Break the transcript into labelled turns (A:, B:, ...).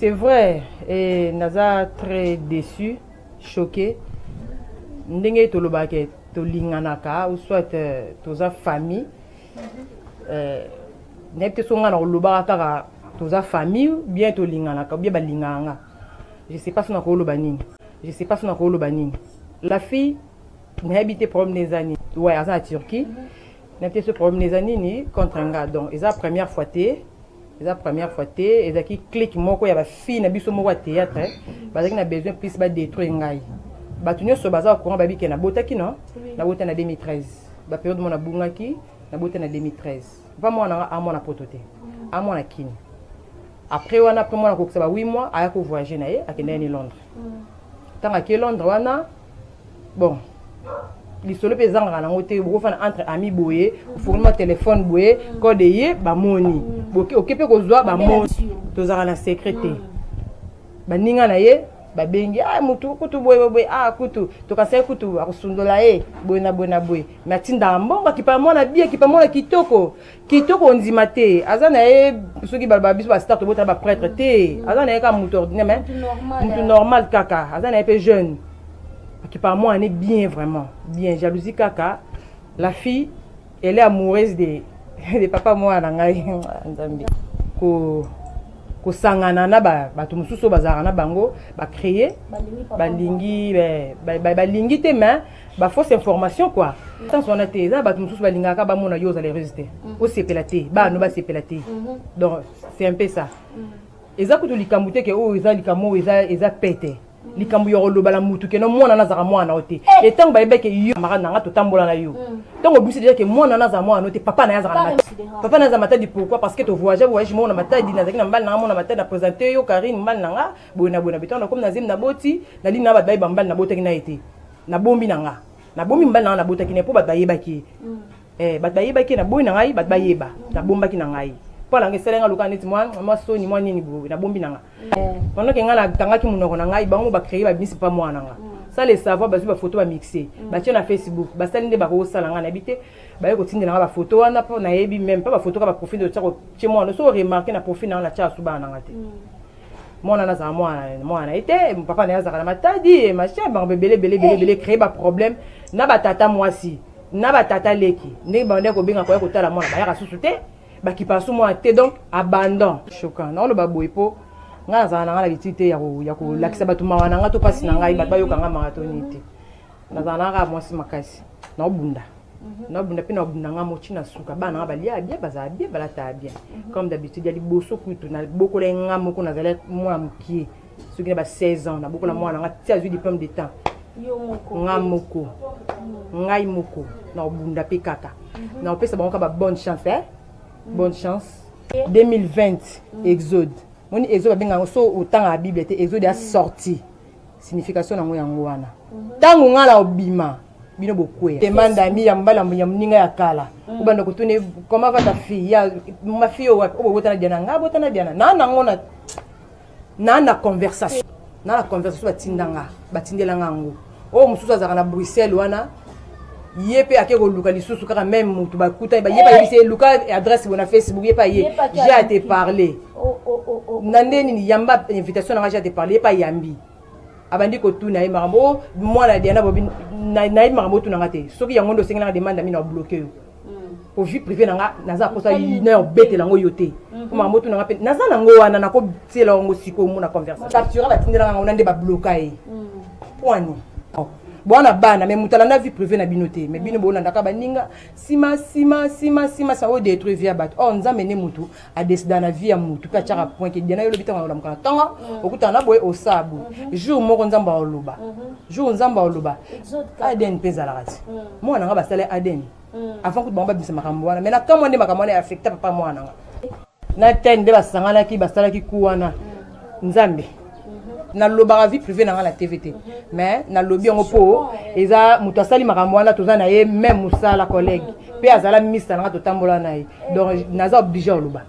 A: c'est vrai, et Naza très déçu, choqué. Ndenge tolobake tolinganaka ou soit toza famille. N'importe songa na olobaka toza famille bien tolinganaka bien balinganga. Je sais pas si on a kolo banning. Je sais pas si on a kolo banning. La fille n'a habité problème des années. Ouais, à Turquie. N'importe ce problème des années ni contre un gars. Donc, ils a première fois té. Ils a première fois té. Ils a qui clique moko ya ba fille na biso moko théâtre. Parce qu'il a besoin plus ba détruire ngai. Ba tunyo so baza courant ba bi ke na botaki non. Na bota na 2013. Ba période mon na bungaki na bota na 2013. Pas moi na a mon na pototé. A mon na kini. Après on a pris moi na ko ba 8 mois aya ko voyager na ye akende ni Londres. Tant à Londres wana bon les solo pesanga na ngote boko fana entre amis boye fournement téléphone boye code ye ba moni boki okepe ko zwa ba moni tozaka na secrétaire ba ninga na ye ba bengi mutu kutu boye kutu tokasa kutu akusundola ye boye na boye matinda mbonga kipa mona bie kipa mona kitoko ndima te azana ye soki balba biso ba start bota ba prêtre te azana ye ka mutu ordinaire mutu normal kaka azana ye pe jeune qui par moi elle est bien vraiment bien jalousie kaka la fille elle est amoureuse de papa moi na ngai nzambe ko sangana na ba to mususu bazara na bango ba créer balingi balingi te mais ba fausse information quoi tant on a té za ba to mususu balinga ka ba mona yo za les résultats au sepelate ba no ba sepelate donc c'est un peu ça eza ko to likamute ke o eza likamo eza pété likambu yolo bala mutu ke no mona na zaka mwana ote et tant ba ebeke yo mara nanga to tambola na yo donc obisi dire que mona na za mwana ote papa na yazaka na mati papa na za matadi pourquoi parce que to voyage mona matadi na zaki na mbali na mona matadi na présenter yo Karine mbali nanga bona bitona comme na zim na boti na lina ba ba mbali na botaki na été na bombi nanga na bombi mbali na botaki ne po ba yebaki ba yebaki na boyi na ngai ba yeba na bombaki na ngai Paul angeselenga luka neti moi soni moi nini bo na bombi nanga pendant que ngala tangaki munoko na ngai bango ba créer ba bisi pas moi nanga ça les savoir ba ba photo ba mixer ba tia na Facebook ba salinde ba ko sala nga na bité ba yeko tindela ba photo wana po na yebi même pas ba photo ka ba profil de tia ko chez moi no so remarquer na profil na tia suba nanga te mona na za mwana été papa na yazaka na matadi machin ba belé créer ba problème na ba tata moi si na ba tata leki ndenge ba ndeko binga ko tala mwana ba yaka susu te ba qui passe moi té donc abandon choquant non le baboy po nga za na ngala bitite ya ko lakisa batu mawana nga to pasi na ngai ba yo kanga marathoni te na za na ga moi si makasi na obunda pe na obunda nga mochi na suka bana ba lia bien baza bien balata bien comme d'habitude ya liboso kutu na boko le nga moko na zala moi mkie soki ba 16 ans na boko la moi na nga ti azui diplôme d'état yo moko nga moko ngai moko na obunda pe kaka na opesa bango ka ba bonne chance bonne chance 2020 Exode mon Exode benga so autant à Bible était Exode a sorti signification nango yango wana tango ngala obima bino bokwe demande ami ya mbala ya mninga ya kala ubanda kutune comment va ta fille ya ma fille o botana diana nga botana diana na ngona na conversation batindela ngango o mususu azaka na Bruxelles wana yepe akeko luka lisusu kaka même mutu bakuta ba yepa yebise luka adresse bona Facebook yepa ye j'ai à te parler nandeni ni yamba invitation na j'ai te parler yepa yambi abandi ko tuna makambo moi na diana bobi na makambo tuna ngate soki yango ndo sengela demande mi na bloquer pour vie privée nanga naza kosa une bête lango yote makambo tuna ngape naza nango wana nako tsela ngo siko mu na conversation capturer batindela ngana nde ba bloquer point Bona bana mais mutala na vie privée na binoté mais bino bona ndaka baninga sima ça va détruire via bat on nzambe ne mutu a décider na vie ya mutu ka tchaka point que dina yo lobita ngala mukana tanga okutana boye osabu jour moko nzamba oloba jour nzamba oloba aden pesa la rati moi nanga basale aden avant que bomba bisa makambo wana mais na kama ndé makambo wana affecté papa moi nanga na tende basangana ki basala ki kuwana nzambe na loba vie privée na la TVT mais na lobby ngo po eza mutu asali makambo wana toza na ye même musala collègue pe azala misa na to tambola na ye donc naza obligé oloba